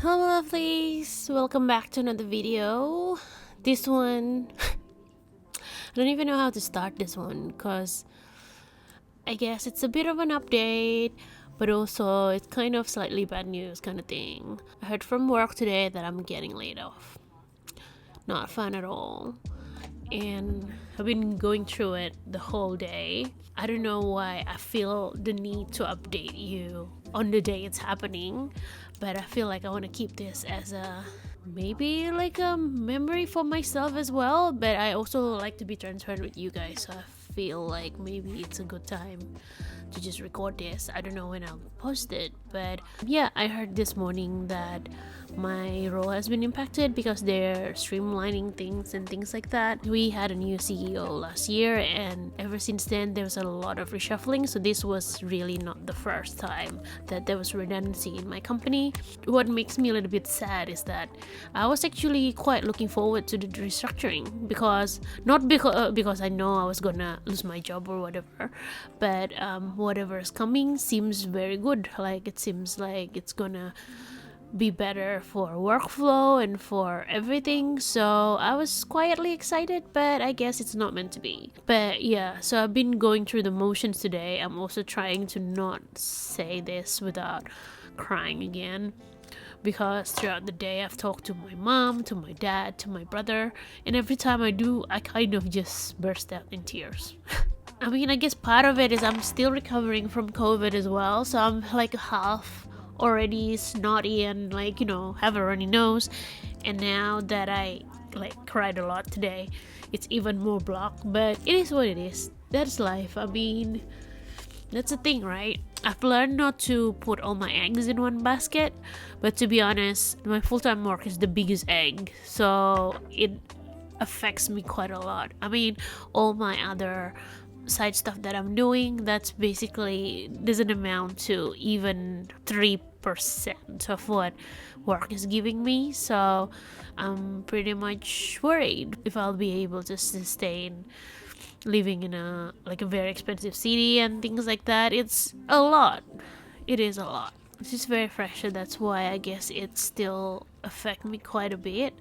Hello lovelies, welcome back to another video. This one, I don't even know how to start this one because I guess it's a bit of an update, but also it's kind of slightly bad news kind of thing. I heard from work today that I'm getting laid off. Not fun at all. And I've been going through it the whole day. I don't know why I feel the need to update you on the day it's happening, but I feel like I want to keep this as a maybe like a memory for myself as well, but I also like to be transparent with you guys, so I feel like maybe it's a good time to just record this. I don't know when I'll post it, but yeah, I heard this morning that my role has been impacted because they're streamlining things and things like that. We had a new CEO last year, and ever since then there was a lot of reshuffling, so this was really not the first time that there was redundancy in my company. What makes me a little bit sad is that I was actually quite looking forward to the restructuring, because not because I know I was gonna lose my job or whatever, but whatever is coming seems very good. Like it seems like it's gonna be better for workflow and for everything, so I was quietly excited, but I guess it's not meant to be. But yeah, so I've been going through the motions today. I'm also trying to not say this without crying again, because throughout the day I've talked to my mom, to my dad, to my brother, and every time I do, I kind of just burst out in tears. I mean, I guess part of it is I'm still recovering from COVID as well, so I'm like half already snotty and have a runny nose, and now that I cried a lot today, it's even more blocked. But it is what it is. That's life. I mean, that's the thing, right? I've learned not to put all my eggs in one basket, but to be honest, my full-time work is the biggest egg, so it affects me quite a lot. I mean, all my other side stuff that I'm doing, that's basically doesn't amount to even 3% of what work is giving me, so I'm pretty much worried if I'll be able to sustain living in a very expensive city and things like that. It's a lot. It is a lot. It's just very fresh, and that's why I guess it still affect me quite a bit.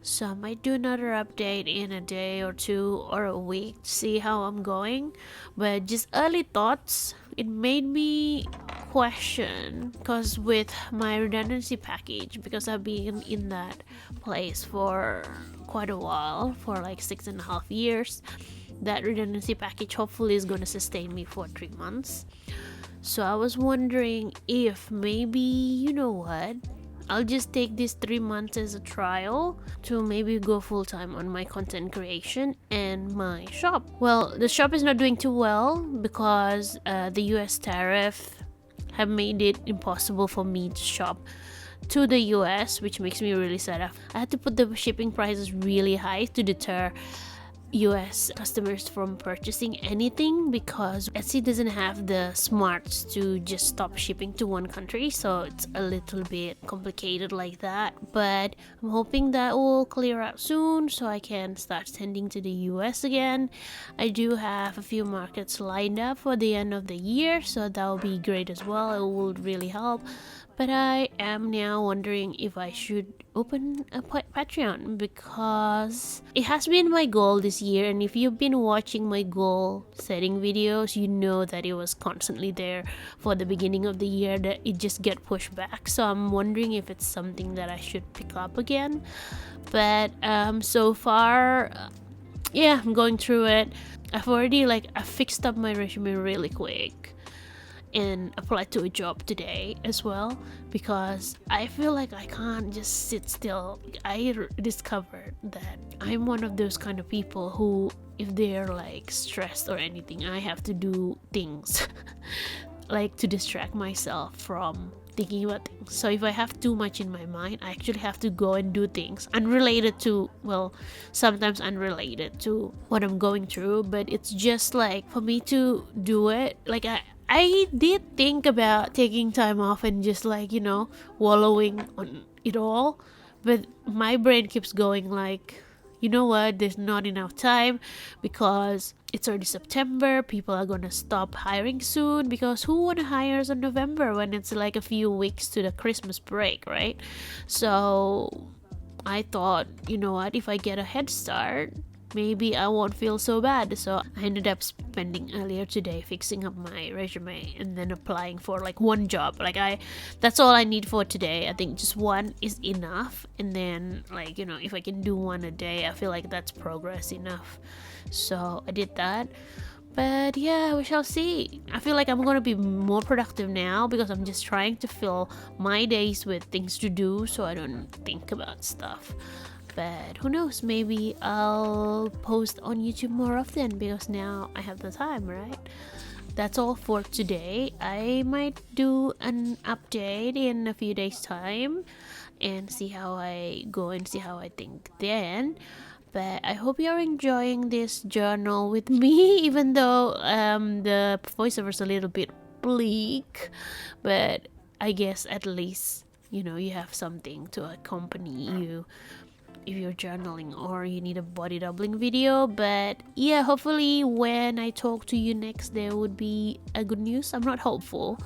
So I might do another update in a day or two or a week to see how I'm going. But just early thoughts, it made me question, because with my redundancy package, because I've been in that place for quite a while, for like 6.5 years, that redundancy package hopefully is going to sustain me for 3 months. So I was wondering if maybe, you know what, I'll just take these 3 months as a trial to maybe go full-time on my content creation and my shop. Well, the shop is not doing too well because the US tariff have made it impossible for me to shop to the US, which makes me really sad. I had to put the shipping prices really high to deter US customers from purchasing anything, because Etsy doesn't have the smarts to just stop shipping to one country, so it's a little bit complicated like that. But I'm hoping that will clear up soon so I can start sending to the US again. I do have a few markets lined up for the end of the year, so that will be great as well. It would really help. But I am now wondering if I should open a Patreon, because it has been my goal this year, and if you've been watching my goal setting videos, you know that it was constantly there for the beginning of the year, that it just get pushed back. So I'm wondering if it's something that I should pick up again. But so far, yeah, I'm going through it. I've already I fixed up my resume really quick and applied to a job today as well, because I feel like I can't just sit still. I discovered that I'm one of those kind of people who, if they're stressed or anything, I have to do things to distract myself from thinking about things. So if I have too much in my mind, I actually have to go and do things unrelated to, well, sometimes unrelated to what I'm going through, but it's just for me to do it. I did think about taking time off and just wallowing on it all, but my brain keeps going you know what, there's not enough time because it's already September. People are gonna stop hiring soon because who wanna hire us in November when it's like a few weeks to the Christmas break, right? So I thought, you know what, if I get a head start, maybe I won't feel so bad. So I ended up spending earlier today fixing up my resume and then applying for like one job. Like that's all I need for today. I think just one is enough, and then like, you know, if I can do one a day, I feel like that's progress enough. So I did that. But yeah, we shall see. I feel like I'm gonna be more productive now because I'm just trying to fill my days with things to do so I don't think about stuff. But who knows, maybe I'll post on YouTube more often because now I have the time, right? That's all for today. I might do an update in a few days time and see how I go and see how I think then. But I hope you're enjoying this journal with me, even though the voiceover is a little bit bleak. But I guess at least, you know, you have something to accompany you if you're journaling or you need a body doubling video. But yeah, hopefully when I talk to you next there would be a good news. I'm not hopeful,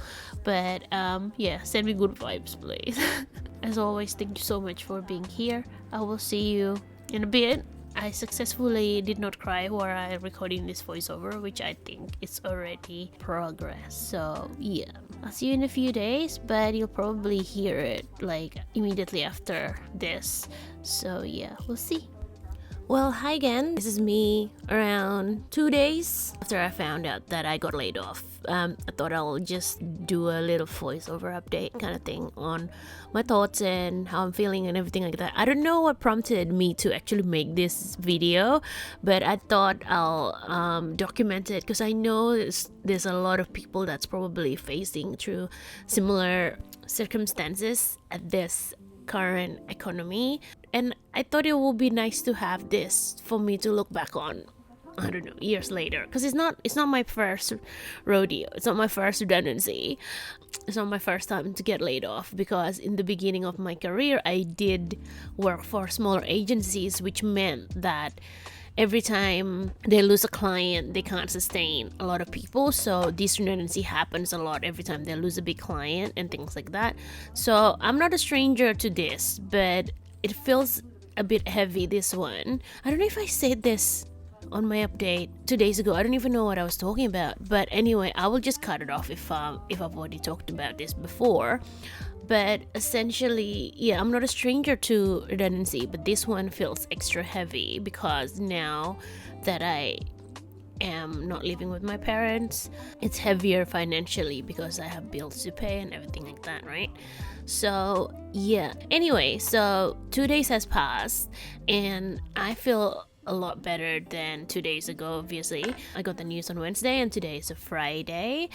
but yeah, send me good vibes please. As always, thank you so much for being here. I will see you in a bit. I successfully did not cry while I recording this voiceover, which I think is already progress. So yeah, I'll see you in a few days, but you'll probably hear it like immediately after this. So yeah, we'll see. Well, hi again. This is me around 2 days after I found out that I got laid off. I thought I'll just do a little voiceover update kind of thing on my thoughts and how I'm feeling and everything like that. I don't know what prompted me to actually make this video, but I thought I'll document it because I know there's a lot of people that's probably facing through similar circumstances at this current economy, and I thought it would be nice to have this for me to look back on, I don't know, years later, because it's not my first rodeo. It's not my first redundancy. It's not my first time to get laid off, because in the beginning of my career I did work for smaller agencies, which meant that every time they lose a client, they can't sustain a lot of people. So this redundancy happens a lot every time they lose a big client and things like that. So I'm not a stranger to this, but it feels a bit heavy, this one. I don't know if I said this on my update 2 days ago. I don't even know what I was talking about. But anyway, I will just cut it off if I've already talked about this before. But essentially, yeah, I'm not a stranger to redundancy, but this one feels extra heavy because now that I am not living with my parents, it's heavier financially because I have bills to pay and everything like that, right? So yeah, anyway, so 2 days has passed and I feel a lot better than 2 days ago. Obviously, I got the news on Wednesday and today is a Friday,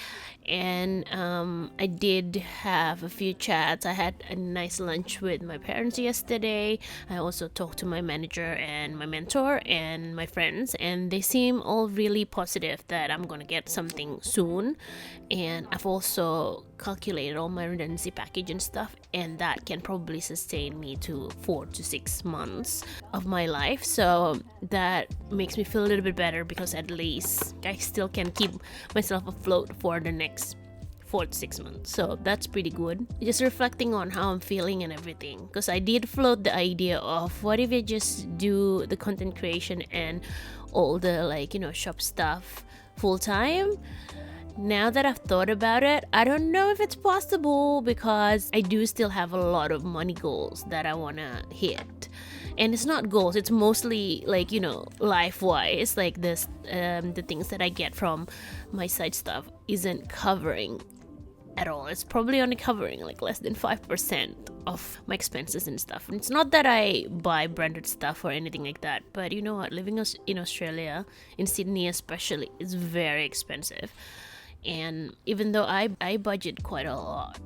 and I did have a few chats. I had a nice lunch with my parents yesterday. I also talked to my manager and my mentor and my friends, and they seem all really positive that I'm gonna get something soon. And I've also calculated all my redundancy package and stuff, and that can probably sustain me to 4 to 6 months of my life. So that makes me feel a little bit better because at least I still can keep myself afloat for the next 4 to 6 months. So that's pretty good. Just reflecting on how I'm feeling and everything, because I did float the idea of what if I just do the content creation and all the, like, you know, shop stuff full time. Now that I've thought about it, I don't know if it's possible because I do still have a lot of money goals that I want to hit. And it's not goals, it's mostly like, you know, life-wise, like this, the things that I get from my side stuff isn't covering at all. It's probably only covering like less than 5% of my expenses and stuff. And it's not that I buy branded stuff or anything like that, but you know what, living in Australia, in Sydney especially, is very expensive. And even though I budget quite a lot,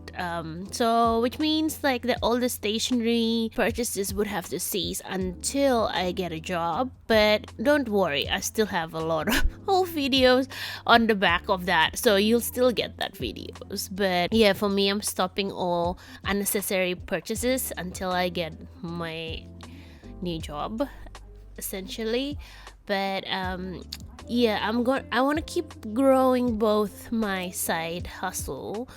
so which means like that all the stationery purchases would have to cease until I get a job. But don't worry, I still have a lot of whole videos on the back of that, so you'll still get that videos. But yeah, for me, I'm stopping all unnecessary purchases until I get my new job. essentially. But yeah, I want to keep growing both my side hustle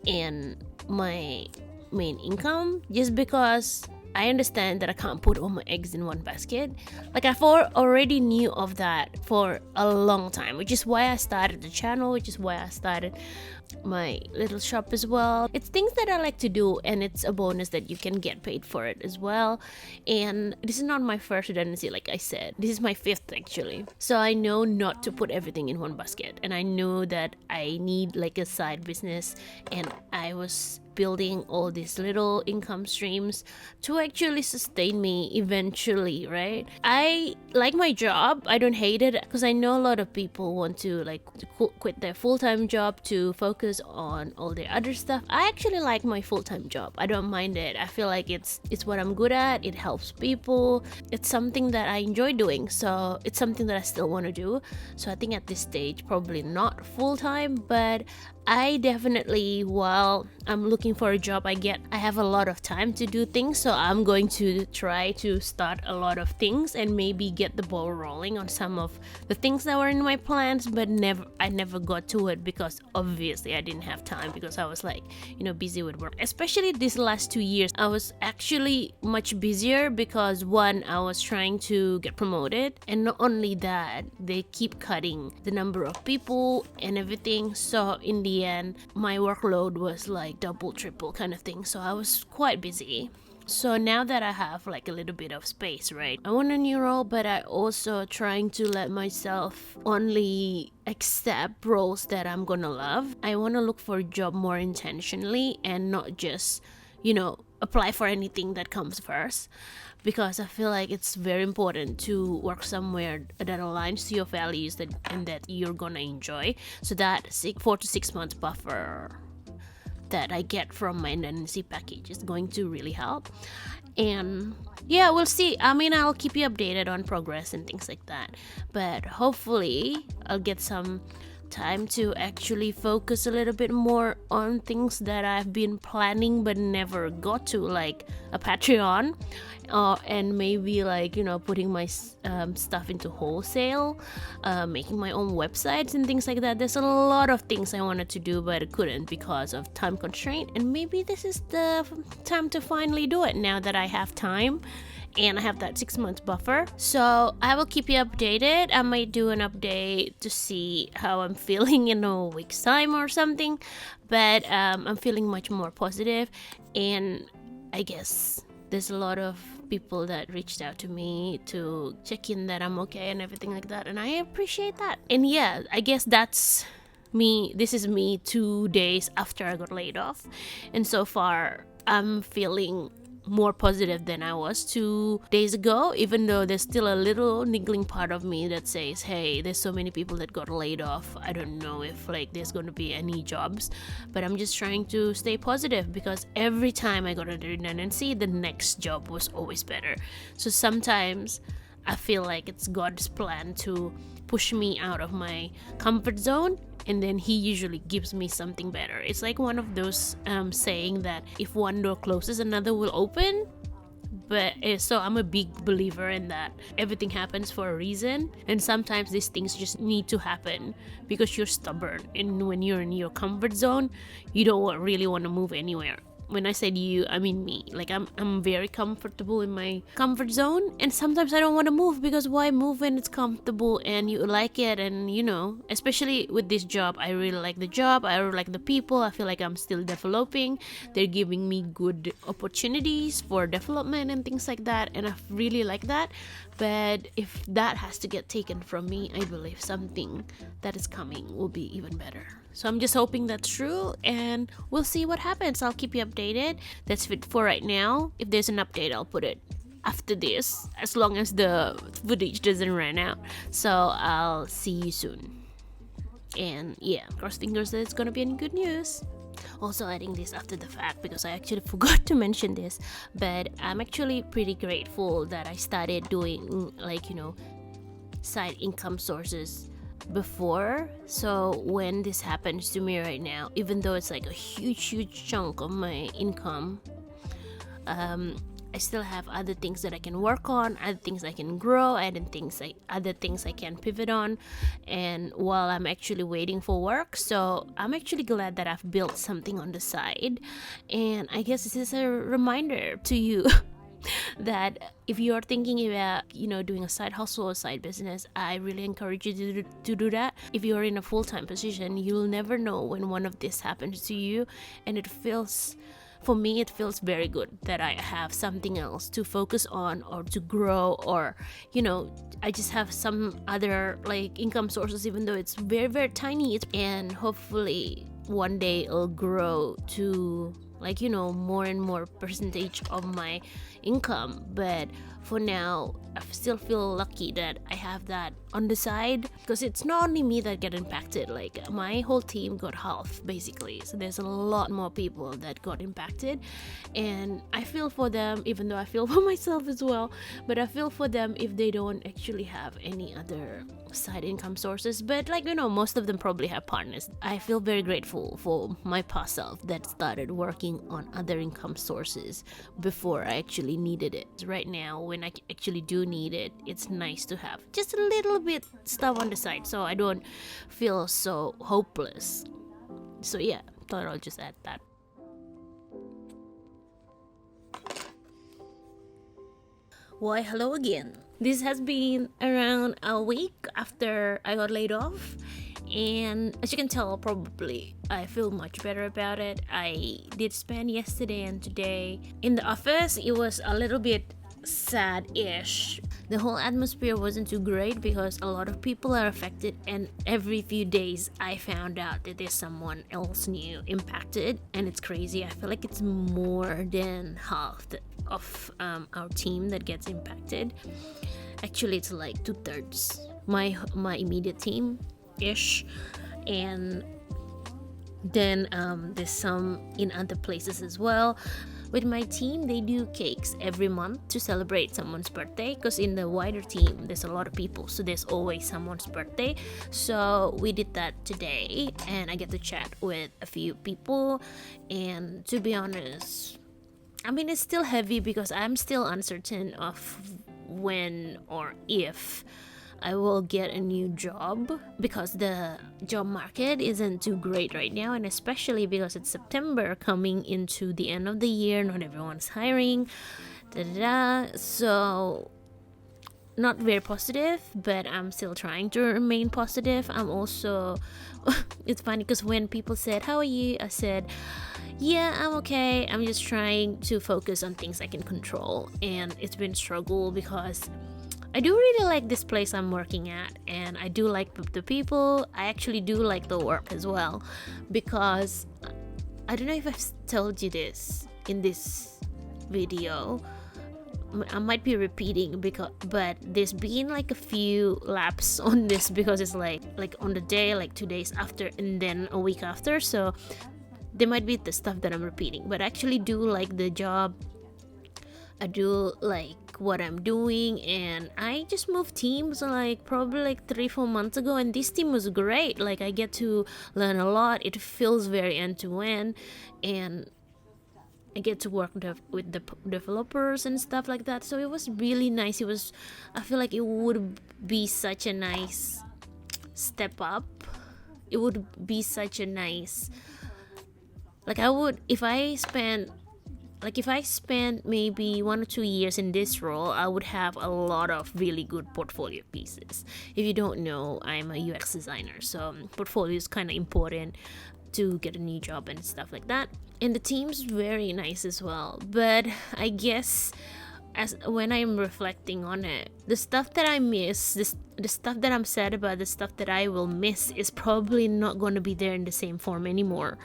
and my main income, just because I understand that I can't put all my eggs in one basket. Like, I've already knew of that for a long time, which is why I started the channel, which is why I started my little shop as well. It's things that I like to do, and it's a bonus that you can get paid for it as well. And this is not my first redundancy, like I said. This is my 5th actually. So I know not to put everything in one basket, and I know that I need like a side business, and I was building all these little income streams to actually sustain me eventually, right? I like my job. I don't hate it, because I know a lot of people want to like to quit their full-time job to focus on all their other stuff. I actually like my full-time job. I don't mind it. I feel like it's what I'm good at. It helps people. It's something that I enjoy doing, so it's something that I still want to do. So I think at this stage, probably not full-time, but I definitely, while I'm looking for a job, I have a lot of time to do things, so I'm going to try to start a lot of things and maybe get the ball rolling on some of the things that were in my plans, but I never got to it because obviously I didn't have time, because I was like, busy with work. Especially these last 2 years, I was actually much busier because, one, I was trying to get promoted, and not only that, they keep cutting the number of people and everything, so in the end my workload was like double, triple kind of thing, so I was quite busy. So now that I have like a little bit of space, right, I want a new role, but I also trying to let myself only accept roles that I'm gonna love. I want to look for a job more intentionally and not just apply for anything that comes first, because I feel like it's very important to work somewhere that aligns to your values and that you're gonna enjoy. So that 4 to 6 months buffer that I get from my redundancy package is going to really help. And yeah, we'll see. I mean, I'll keep you updated on progress and things like that, but hopefully I'll get some time to actually focus a little bit more on things that I've been planning but never got to, like a Patreon, and maybe like putting my stuff into wholesale, making my own websites and things like that. There's a lot of things I wanted to do but I couldn't because of time constraint, and maybe this is the time to finally do it now that I have time and I have that 6 months buffer. So I will keep you updated. I might do an update to see how I'm feeling in a week's time or something, but I'm feeling much more positive, and I guess there's a lot of people that reached out to me to check in that I'm okay and everything like that, and I appreciate that. And yeah, I guess that's me. This is me 2 days after I got laid off, and so far I'm feeling more positive than I was 2 days ago, even though there's still a little niggling part of me that says, hey, there's so many people that got laid off, I don't know if like there's going to be any jobs. But I'm just trying to stay positive, because every time I got a redundancy, the next job was always better. So sometimes I feel like it's God's plan to push me out of my comfort zone, and then he usually gives me something better. It's like one of those saying that if one door closes, another will open. But so I'm a big believer in that everything happens for a reason, and sometimes these things just need to happen because you're stubborn, and when you're in your comfort zone, you don't really want to move anywhere. When I said you, I mean me. Like I'm very comfortable in my comfort zone, and sometimes I don't want to move, because why move when it's comfortable and you like it? And especially with this job, I really like the job, I really like the people. I feel like I'm still developing. They're giving me good opportunities for development and things like that, and I really like that. But if that has to get taken from me, I believe something that is coming will be even better. So I'm just hoping that's true, and we'll see what happens. I'll keep you updated. That's it for right now. If there's an update, I'll put it after this, as long as the footage doesn't run out. So I'll see you soon. And yeah, cross fingers that it's gonna be any good news. Also adding this after the fact, because I actually forgot to mention this, but I'm actually pretty grateful that I started doing side income sources before. So when this happens to me right now, even though it's like a huge chunk of my income, I I still have other things that I can work on, other things I can grow, other things I can pivot on, and while I'm actually waiting for work. So I'm actually glad that I've built something on the side, and I guess this is a reminder to you that if you're thinking about doing a side hustle or side business, I really encourage you to do that. If you're in a full-time position, you'll never know when one of this happens to you, and for me it feels very good that I have something else to focus on or to grow, or I just have some other like income sources, even though it's very, very tiny, and hopefully one day it'll grow to more and more percentage of my income. But for now, I still feel lucky that I have that on the side, because it's not only me that get impacted, like my whole team got half basically, so there's a lot more people that got impacted, and I feel for them, even though I feel for myself as well. But I feel for them if they don't actually have any other side income sources, but most of them probably have partners. I feel very grateful for my past self that started working on other income sources before I actually needed it. Right now, when I actually do need it, it's nice to have just a little bit stuff on the side so I don't feel so hopeless. So yeah, thought I'll just add that. Why, hello again. This has been around a week after I got laid off, and as you can tell, probably I feel much better about it. I did spend yesterday and today in the office. It was a little bit sad-ish. The whole atmosphere wasn't too great because a lot of people are affected, and every few days I found out that there's someone else new impacted, and it's crazy. I feel like it's more than half of our team that gets impacted. Actually, it's like 2/3 my immediate team ish, and then there's some in other places as well. With my team, they do cakes every month to celebrate someone's birthday, because in the wider team there's a lot of people, so there's always someone's birthday. So we did that today, and I get to chat with a few people, and to be honest, I mean, it's still heavy because I'm still uncertain of when or if I will get a new job, because the job market isn't too great right now, and especially because it's September coming into the end of the year, not everyone's hiring, so not very positive, but I'm still trying to remain positive. I'm also it's funny because when people said, "How are you?" I said, "Yeah, I'm okay. I'm just trying to focus on things I can control," and it's been a struggle because I do really like this place I'm working at, and I do like the people. I actually do like the work as well, because I don't know if I've told you this in this video. I might be repeating, but there's been like a few laps on this, because it's like on the day, like 2 days after, and then a week after. So there might be the stuff that I'm repeating, but I actually do like the job. I do like what I'm doing, and I just moved teams like probably like 3-4 months ago, and this team was great. Like, I get to learn a lot. It feels very end-to-end, and I get to work with the developers and stuff like that. So it was really nice. I feel like it would be such a nice step up. It would be such a nice, like, if I spent maybe 1 or 2 years in this role, I would have a lot of really good portfolio pieces. If you don't know, I'm a UX designer, so portfolio is kind of important to get a new job and stuff like that. And the team's very nice as well. But I guess when I'm reflecting on it, the stuff that I miss, the stuff that I'm sad about, the stuff that I will miss is probably not going to be there in the same form anymore,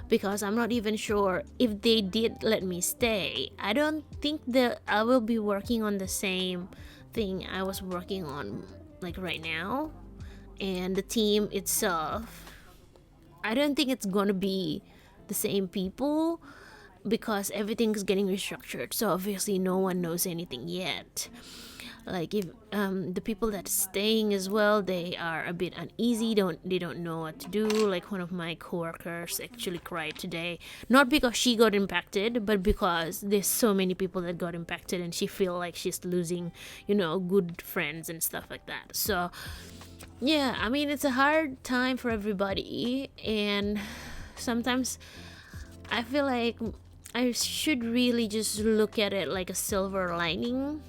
because I'm not even sure if they did let me stay. I don't think that I will be working on the same thing I was working on like right now. And the team itself, I don't think it's gonna be the same people, because everything's getting restructured, so obviously no one knows anything yet. Like if the people that staying as well, they are a bit uneasy, they don't know what to do. Like one of my coworkers actually cried today, not because she got impacted, but because there's so many people that got impacted and she feel like she's losing, you know, good friends and stuff like that. So yeah, I mean, it's a hard time for everybody, and sometimes I feel like I should really just look at it like a silver lining.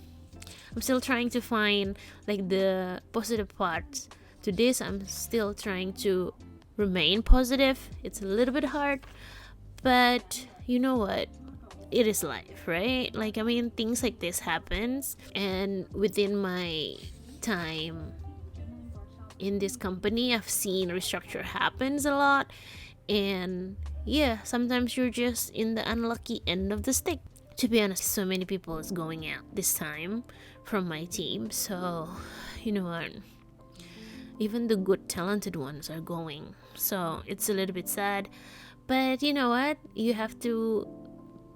I'm still trying to find like the positive parts to this. I'm still trying to remain positive. It's a little bit hard, but you know what? It is life, right? Like, I mean, things like this happens, and within my time in this company, I've seen restructure happens a lot, and yeah, sometimes you're just in the unlucky end of the stick. To be honest, so many people is going out this time from my team, so you know what, even the good talented ones are going, so it's a little bit sad. But you know what, you have to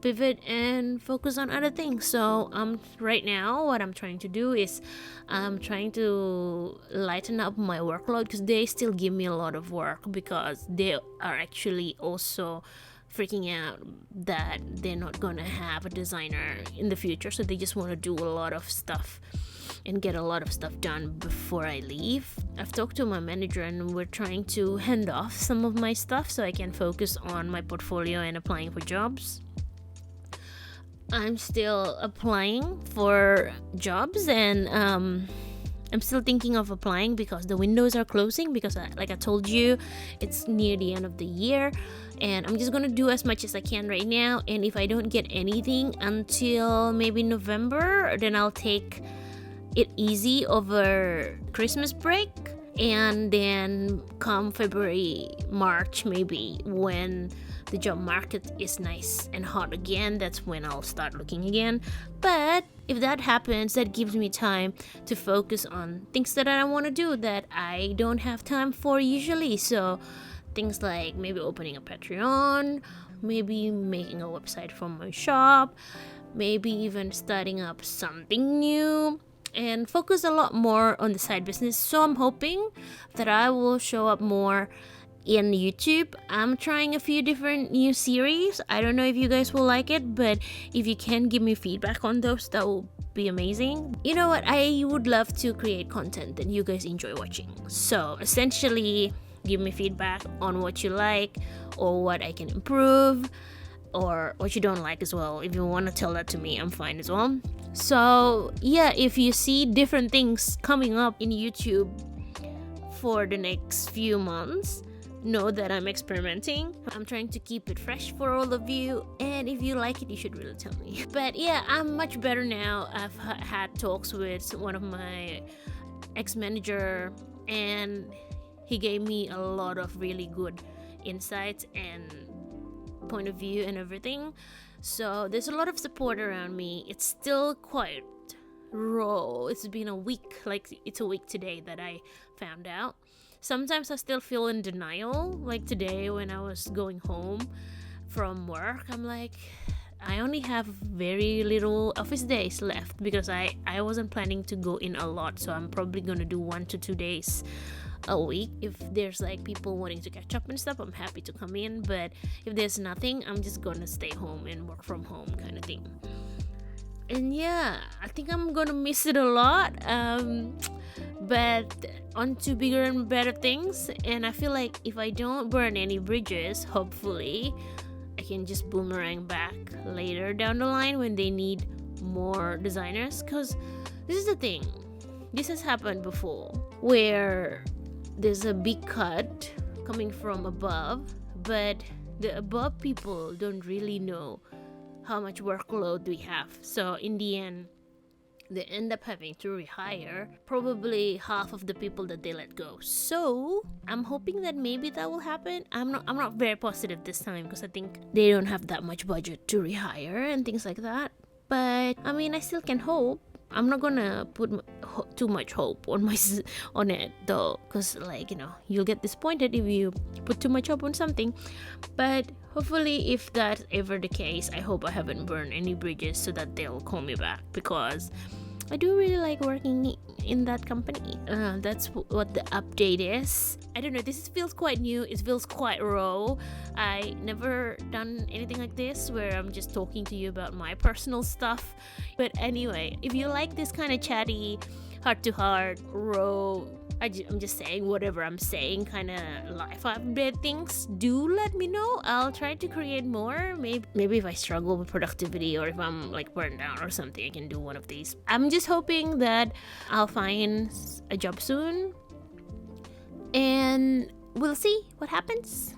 pivot and focus on other things. So right now what I'm trying to do is I'm trying to lighten up my workload, because they still give me a lot of work, because they are actually also freaking out that they're not gonna have a designer in the future, so they just want to do a lot of stuff and get a lot of stuff done before I leave. I've talked to my manager and we're trying to hand off some of my stuff so I can focus on my portfolio and applying for jobs. I'm still applying for jobs, and I'm still thinking of applying because the windows are closing, because like I told you, it's near the end of the year, and I'm just gonna do as much as I can right now, and if I don't get anything until maybe November, then I'll take it easy over Christmas break, and then come February, March maybe, when the job market is nice and hot again, that's when I'll start looking again. But if that happens, that gives me time to focus on things that I want to do that I don't have time for usually. So things like maybe opening a Patreon, maybe making a website for my shop, maybe even starting up something new, and focus a lot more on the side business. So I'm hoping that I will show up more in YouTube. I'm trying a few different new series. I don't know if you guys will like it, but if you can give me feedback on those, that will be amazing. You know what, I would love to create content that you guys enjoy watching. So essentially, give me feedback on what you like or what I can improve, or what you don't like as well. If you want to tell that to me, I'm fine as well. So yeah, if you see different things coming up in YouTube for the next few months, know that I'm experimenting. I'm trying to keep it fresh for all of you, and if you like it, you should really tell me. But yeah, I'm much better now. I've had talks with one of my ex-manager, and he gave me a lot of really good insights and point of view and everything. So there's a lot of support around me. It's still quite raw. It's been a week, like it's a week today that I found out. Sometimes I still feel in denial. Like today when I was going home from work, I'm like, I only have very little office days left, because I wasn't planning to go in a lot, so I'm probably gonna do 1 to 2 days a week. If there's like people wanting to catch up and stuff, I'm happy to come in, but if there's nothing, I'm just gonna stay home and work from home kind of thing. And yeah, I think I'm gonna miss it a lot, but on to bigger and better things. And I feel like if I don't burn any bridges, hopefully I can just boomerang back later down the line when they need more designers. Because this is the thing, this has happened before, where there's a big cut coming from above, but the above people don't really know how much workload we have. So in the end, they end up having to rehire probably half of the people that they let go. So I'm hoping that maybe that will happen. I'm not very positive this time, because I think they don't have that much budget to rehire and things like that. But I mean, I still can hope. I'm not gonna put too much hope on it though, because like, you know, you'll get disappointed if you put too much hope on something. But hopefully, if that's ever the case, I hope I haven't burned any bridges so that they'll call me back, because I do really like working in that company. That's what the update is. I don't know, this feels quite new, it feels quite raw. I never done anything like this where I'm just talking to you about my personal stuff. But anyway, if you like this kind of chatty, heart to heart, raw, I'm just saying whatever I'm saying, kind of life update things, do let me know. I'll try to create more. Maybe if I struggle with productivity or if I'm like burned out or something, I can do one of these. I'm just hoping that I'll find a job soon, and we'll see what happens.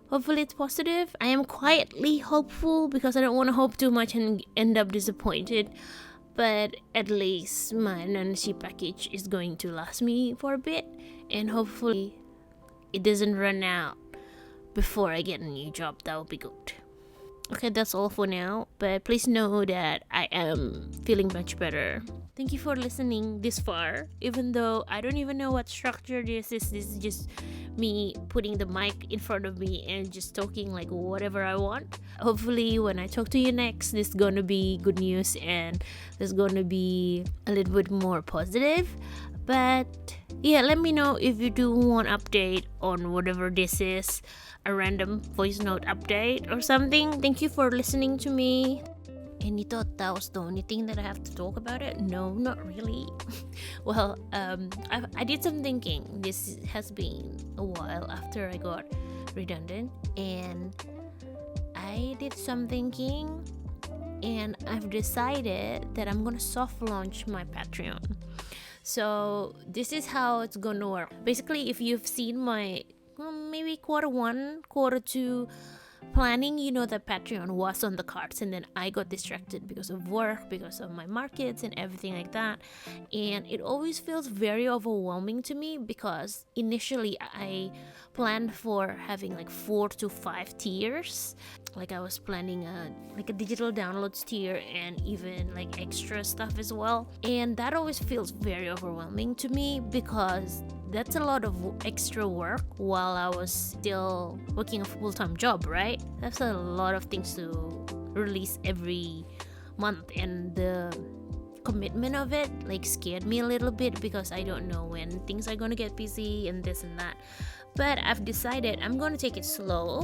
Hopefully it's positive. I am quietly hopeful because I don't want to hope too much and end up disappointed. But at least my redundancy package is going to last me for a bit, and hopefully it doesn't run out before I get a new job. That would be good. Okay, that's all for now, but please know that I am feeling much better. Thank you for listening this far, even though I don't even know what structure this is. This is just me putting the mic in front of me and just talking like whatever I want. Hopefully when I talk to you next, this is gonna be good news and this is gonna be a little bit more positive. But yeah, let me know if you do want update on whatever this is, a random voice note update or something. Thank you for listening to me. And you thought that was the only thing that I have to talk about it? No, not really. Well, I did some thinking. This has been a while after I got redundant, and I did some thinking, and I've decided that I'm gonna soft launch my Patreon. So this is how it's gonna work. Basically, if you've seen my maybe quarter 1, quarter 2 planning, you know that Patreon was on the cards, and then I got distracted because of work, because of my markets and everything like that. And it always feels very overwhelming to me because initially I planned for having like 4 to 5 tiers. Like I was planning a digital downloads tier and even like extra stuff as well. And that always feels very overwhelming to me because that's a lot of extra work while I was still working a full-time job, right? That's a lot of things to release every month, and the commitment of it like scared me a little bit because I don't know when things are gonna get busy and this and that. But I've decided I'm gonna take it slow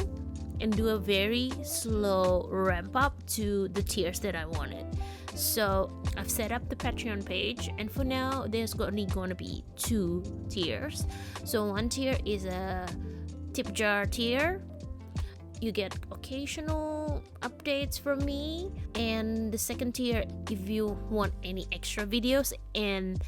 and do a very slow ramp up to the tiers that I wanted. So I've set up the Patreon page, and for now there's only gonna be 2 tiers. So one tier is a tip jar tier. You get occasional updates from me, and the second tier, if you want any extra videos and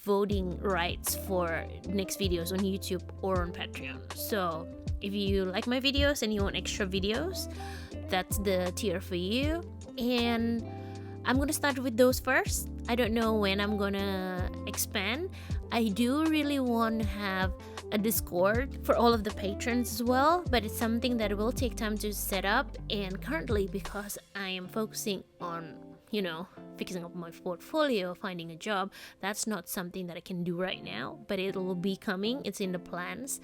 voting rights for next videos on YouTube or on Patreon. So if you like my videos and you want extra videos, that's the tier for you. And I'm gonna start with those first. I don't know when I'm gonna expand. I do really want to have a Discord for all of the patrons as well, but it's something that will take time to set up. And currently, because I am focusing on, fixing up my portfolio, finding a job, that's not something that I can do right now, but it will be coming. It's in the plans.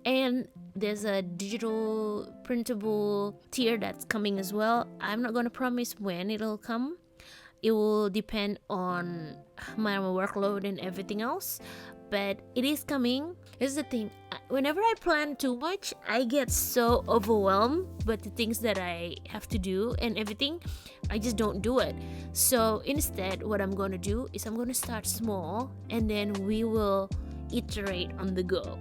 And there's a digital printable tier that's coming as well. I'm not gonna promise when it'll come. It will depend on my workload and everything else, but it is coming. Here's the thing, whenever I plan too much, I get so overwhelmed by the things that I have to do and everything. I just don't do it. So instead, what I'm gonna do is I'm gonna start small, and then we will iterate on the go.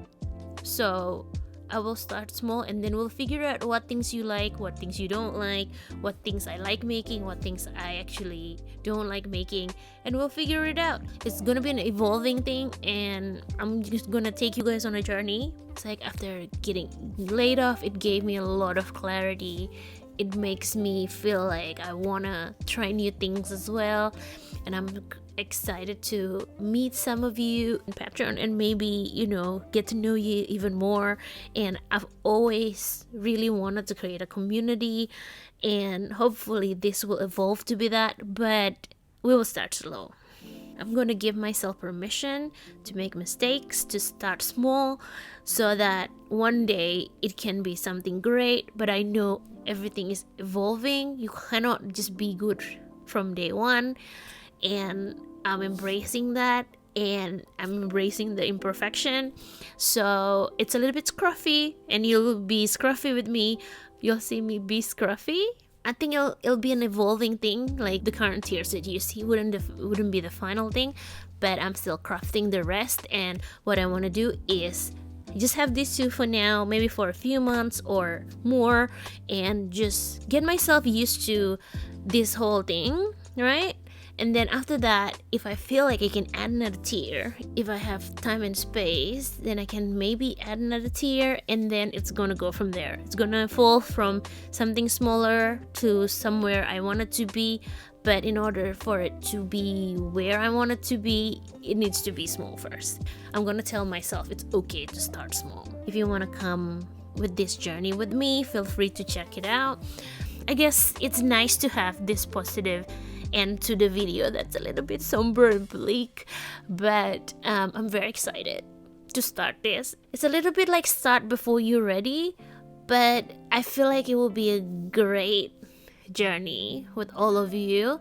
So I will start small, and then we'll figure out what things you like, what things you don't like, what things I like making, what things I actually don't like making, and we'll figure it out. It's gonna be an evolving thing, and I'm just gonna take you guys on a journey. It's like after getting laid off, it gave me a lot of clarity. It makes me feel like I wanna try new things as well, and I'm excited to meet some of you in Patreon and maybe get to know you even more. And I've always really wanted to create a community, and hopefully this will evolve to be that, but we will start slow. I'm gonna give myself permission to make mistakes, to start small, so that one day it can be something great. But I know everything is evolving. You cannot just be good from day one. and I'm embracing that, and I'm embracing the imperfection. So it's a little bit scruffy, and you'll be scruffy with me. You'll see me be scruffy. I think it'll be an evolving thing. Like the current tears that you see wouldn't be the final thing, but I'm still crafting the rest. And what I want to do is just have these two for now, maybe for a few months or more, and just get myself used to this whole thing, right? And then after that, if I feel like I can add another tier, if I have time and space, then I can maybe add another tier, and then it's gonna go from there. It's gonna evolve from something smaller to somewhere I want it to be. But in order for it to be where I want it to be, it needs to be small first. I'm gonna tell myself it's okay to start small. If you wanna come with this journey with me, feel free to check it out. I guess it's nice to have this positive end to the video that's a little bit somber and bleak, but I'm very excited to start this. It's a little bit like start before you're ready, but I feel like it will be a great journey with all of you,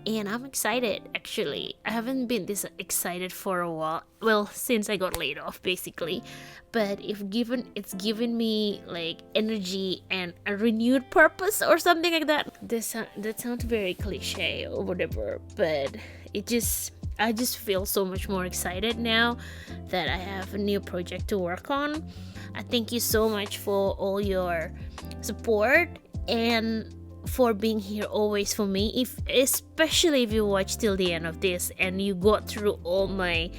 and I'm excited. Actually, I haven't been this excited for a while, well, since I got laid off basically, but it's given me like energy and a renewed purpose or something like that. That sounds very cliche or whatever, but I just feel so much more excited now that I have a new project to work on. I thank you so much for all your support and for being here always for me, especially if you watch till the end of this and you got through all my,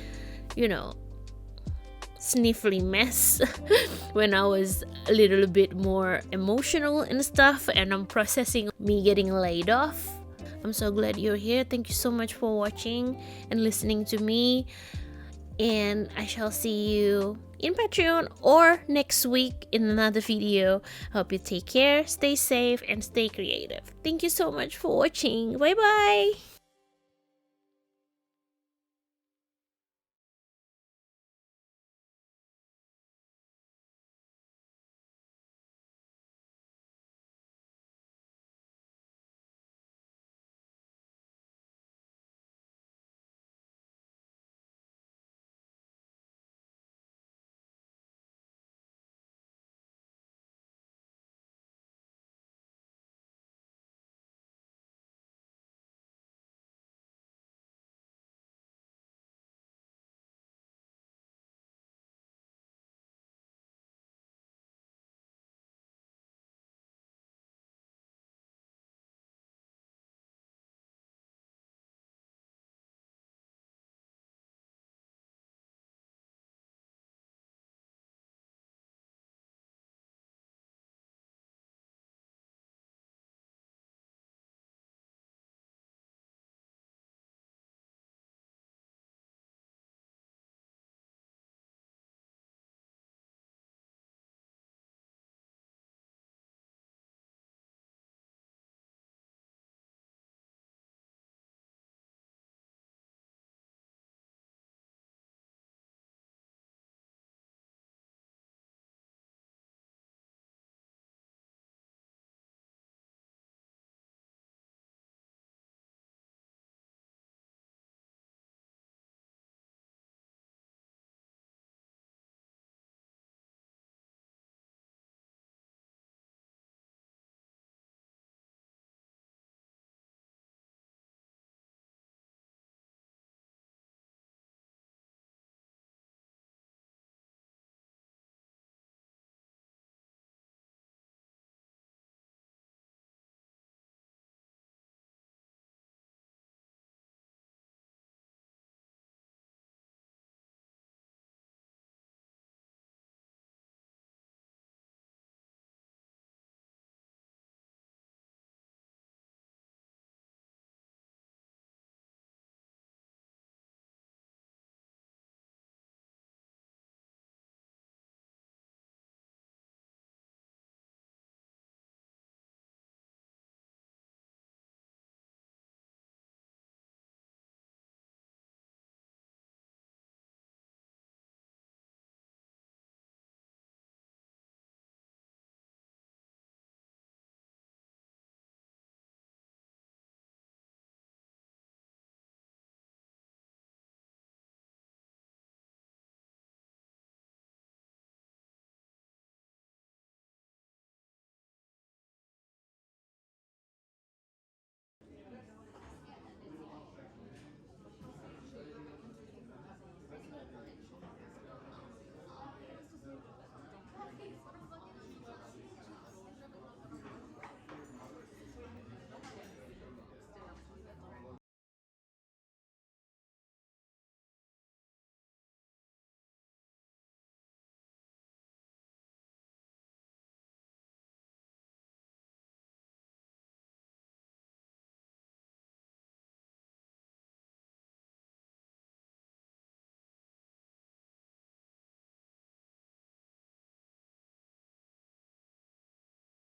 sniffly mess when I was a little bit more emotional and stuff, and I'm processing me getting laid off. I'm so glad you're here. Thank you so much for watching and listening to me, and I shall see you in Patreon or next week in another video. Hope you take care, stay safe, and stay creative. Thank you so much for watching. Bye bye.